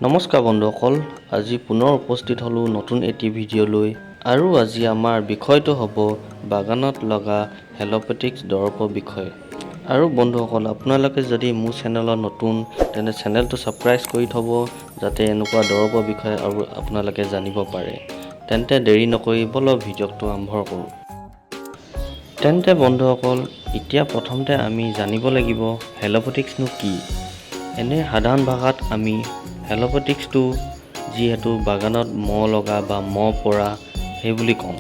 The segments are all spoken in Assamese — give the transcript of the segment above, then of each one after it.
নমস্কাৰ বন্ধুসকল, আজি পুনৰ উপস্থিত হ'লোঁ নতুন এটি ভিডিঅ' লৈ। আৰু আজি আমাৰ বিষয়টো হ'ব বাগানত লগা হেল'পেটিক্স দৰৱৰ বিষয়ে। আৰু বন্ধুসকল, আপোনালোকে যদি মোৰ চেনেলত নতুন তেন্তে চেনেলটো ছাবস্ক্ৰাইব কৰি থ'ব, যাতে এনেকুৱা দৰৱৰ বিষয়ে আৰু আপোনালোকে জানিব পাৰে। তেন্তে দেৰি নকৰি বলক ভিডিঅ'টো আৰম্ভ কৰোঁ। তেন্তে বন্ধুসকল, এতিয়া প্ৰথমতে আমি জানিব লাগিব হেল'পেটিক্সনো কি। এনে সাধাৰণ ভাষাত আমি হেল'পেটিক্সটো যিহেতু বাগানত মহ লগা বা মহ পৰা সেই বুলি কওঁ।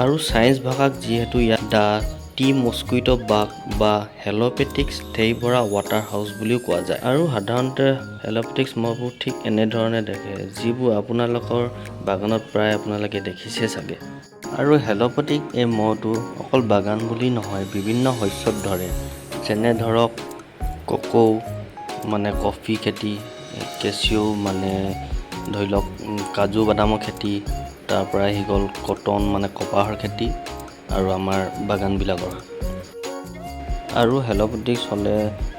আৰু ছায়েন্স ভাষাত যিহেতু ইয়াত দ্য টি মস্কুইটো বাগ বা হেল'পেটিক্স থেইভৰা ৱাটাৰ হাউচ বুলিও কোৱা যায়। আৰু সাধাৰণতে হেল'পেটিক্স মহবোৰ ঠিক এনেধৰণে দেখে, যিবোৰ আপোনালোকৰ বাগানত প্ৰায় আপোনালোকে দেখিছে চাগে। আৰু হেল'পেটিক এই মহটো অকল বাগান বুলি নহয়, বিভিন্ন শস্যত ধৰে। যেনে ধৰক কোকো মানে কফি খেতি, কেচিউ মানে ধৰি লওক কাজু বাদামৰ খেতি, তাৰ পৰা আহি গ'ল কটন মানে কপাহৰ খেতি আৰু আমাৰ বাগানবিলাকৰ। আৰু হেল'পেটিক্স হ'লে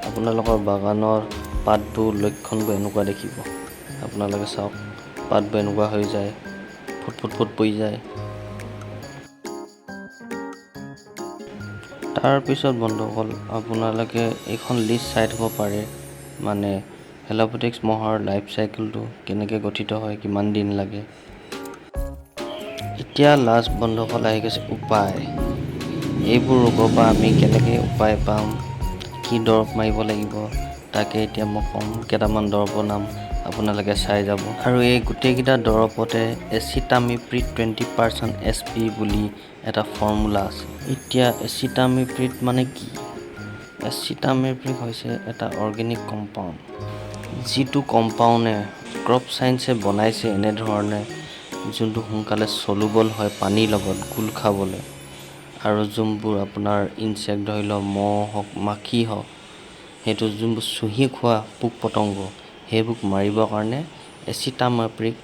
আপোনালোকৰ বাগানৰ পাতবোৰ লক্ষণবোৰ এনেকুৱা দেখিব। আপোনালোকে চাওক, পাতবোৰ এনেকুৱা হৈ যায়, ফুট পৰি যায়। তাৰপিছত বন্ধুসকল, আপোনালোকে এইখন লিষ্ট চাই থ'ব পাৰে, মানে হেল'পেটিক্স মহৰ লাইফ চাইকেলটো কেনেকৈ গঠিত হয়, কিমান দিন লাগে। এতিয়া লাষ্ট বন্ধুসকল আহি গৈছে উপায়। এইবোৰ ৰোগৰ পৰা আমি কেনেকৈ উপায় পাম, কি দৰৱ মাৰিব লাগিব, তাকে এতিয়া মই ক'ম। কেইটামান দৰৱৰ নাম আপোনালোকে চাই যাব। আৰু এই গোটেইকেইটা দৰৱতে এচিটামিপ্ৰিড 20% SP বুলি এটা ফৰ্মুলা আছে। এতিয়া এচিটামিপ্ৰিড মানে কি? এচিটামিপ্ৰিড হৈছে এটা অৰ্গেনিক কম্পাউণ্ড, যিটো কম্পাউণ্ডে ক্ৰপ চায়েন্সে বনাইছে এনেধৰণে, যোনটো সোনকালে চলুবল হয় পানীৰ লগত গোল খাবলৈ। আৰু যোনবোৰ আপোনাৰ ইনচেক্ট ধৰি লওক মহ হওক, মাখি হওক, সেইটো যোনবোৰ চুহি খোৱা পোক পতংগ, সেইবোৰ মাৰিবৰ কাৰণে এচিটামিপ্ৰিড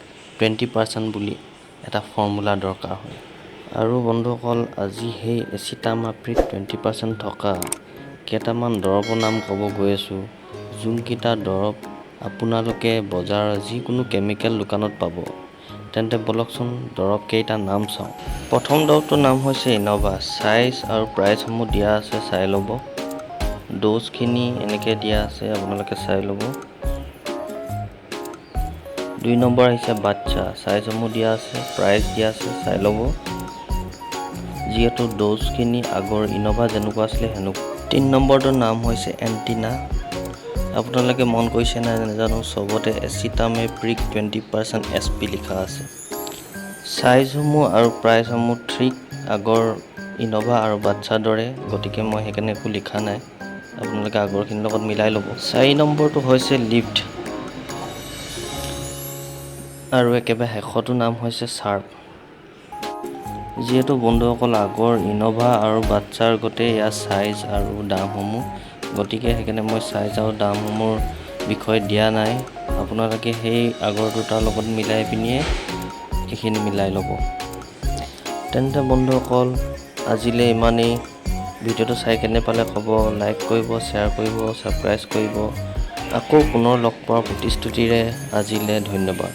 20% বুলি এটা ফৰ্মুলা দৰকাৰ হয়। আৰু বন্ধুসকল, আজি সেই এচিটামিপ্ৰিড 20% থকা কেইটামান দৰৱৰ নাম ক'ব গৈ আছোঁ, যোনকেইটা দৰৱ আপোনালোকে বজাৰৰ যিকোনো কেমিকেল দোকানত পাব। তেন্তে বলকচোন দৰৱ কেইটাৰ নাম চাওঁ। প্ৰথম দৰৱটোৰ নাম হৈছে ইন'ভা। চাইজ আৰু প্ৰাইচসমূহ দিয়া আছে, চাই ল'ব। ড'জখিনি এনেকৈ দিয়া আছে, আপোনালোকে চাই ল'ব। 2 নম্বৰ আহিছে বাচ্চা। চাইজসমূহ দিয়া আছে, প্ৰাইচ দিয়া আছে, চাই ল'ব। যিহেতু ড'জখিনি আগৰ ইন'ভা যেনেকুৱা আছিলে সেনেকুৱা। 3 নম্বৰটোৰ নাম হৈছে এণ্টিনা। আপোনালোকে মন কৰিছে নাই নাজানো, চবতে এচিটামিপ্ৰিড 20% SP লিখা আছে। চাইজসমূহ আৰু প্ৰাইচসমূহ ঠিক আগৰ ইন'ভা আৰু বাচ্চাৰ দৰে, গতিকে মই সেইকাৰণে একো লিখা নাই, আপোনালোকে আগৰখিনিৰ লগত মিলাই ল'ব। 4 নম্বৰটো হৈছে লিফ্ট। আৰু একেবাৰে শেষৰটো নাম হৈছে চাৰ্প। যিহেতু বন্ধুসকল আগৰ ইন'ভা আৰু বাচ্চাৰ গোটেই ইয়াৰ চাইজ আৰু দামসমূহ, গতিকে সেইকাৰণে মই চাইজ আৰু দামসমূহৰ বিষয়ে দিয়া নাই। আপোনালোকে সেই আগৰ দুটাৰ লগত মিলাই পিনিয়ে এইখিনি মিলাই ল'ব। তেন্তে বন্ধুসকল, আজিলৈ ইমানেই। ভিডিঅ'টো চাই কেনে পালে ক'ব, লাইক কৰিব, শ্বেয়াৰ কৰিব, ছাবস্ক্ৰাইব কৰিব। আকৌ পুনৰ লগ পোৱাৰ প্ৰতিশ্ৰুতিৰে আজিলৈ ধন্যবাদ।